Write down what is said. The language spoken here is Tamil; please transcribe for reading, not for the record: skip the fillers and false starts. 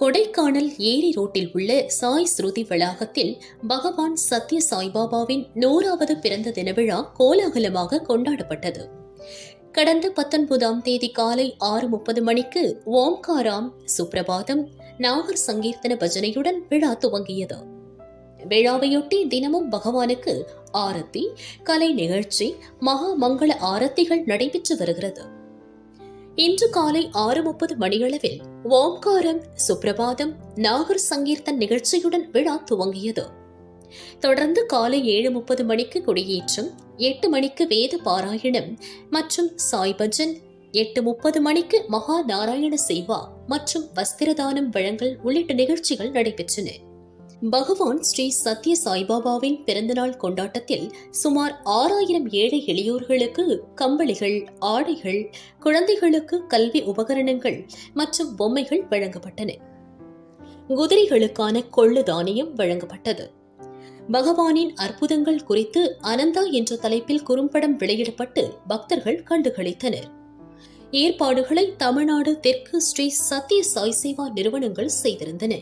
கொடைக்கானல் ஏரி ரோட்டில் உள்ள சாய் ஸ்ருதி வளாகத்தில் பகவான் சத்ய சாய்பாபாவின் 100வது பிறந்த தின விழா கோலாகலமாக கொண்டாடப்பட்டது. கடந்த 19ஆம் தேதி காலை 6:30 மணிக்கு ஓம்காராம், சுப்ரபாதம், நாகர் சங்கீர்த்தன பஜனையுடன் விழா துவங்கியது. விழாவையொட்டி தினமும் பகவானுக்கு ஆரத்தி, கலை நிகழ்ச்சி, மகா மங்கள ஆரத்திகள் நடைபெற்று வருகிறது. இன்று காலை 6:30 மணியளவில் ஓம்காரம், சுப்ரபாதம், நாகர் சங்கீர்த்தன் நிகழ்ச்சியுடன் விழா துவங்கியது. தொடர்ந்து காலை 7:30 மணிக்கு கொடியேற்றம், 8 மணிக்கு வேத பாராயணம் மற்றும் சாய் பஜன், 8:30 மணிக்கு மகா நாராயண சேவா மற்றும் வஸ்திரதானம் வழங்கல் உள்ளிட்ட நிகழ்ச்சிகள் நடைபெற்றன. பகவான் ஸ்ரீ சத்ய சாய்பாபாவின் பிறந்தநாள் கொண்டாட்டத்தில் சுமார் 6000 ஏழை எளியோர்களுக்கு கம்பளிகள், ஆடைகள், குழந்தைகளுக்கு கல்வி உபகரணங்கள் மற்றும் பொம்மைகள் வழங்கப்பட்டன. குதிரைகளுக்கான கொள்ளு தானியம் வழங்கப்பட்டது. பகவானின் அற்புதங்கள் குறித்து அனந்தா என்ற தலைப்பில் குறும்படம் வெளியிடப்பட்டு பக்தர்கள் கண்டுகளித்தனர். ஏற்பாடுகளை தமிழ்நாடு தெற்கு ஸ்ரீ சத்ய சாய் சேவா நிறுவனங்கள் செய்திருந்தன.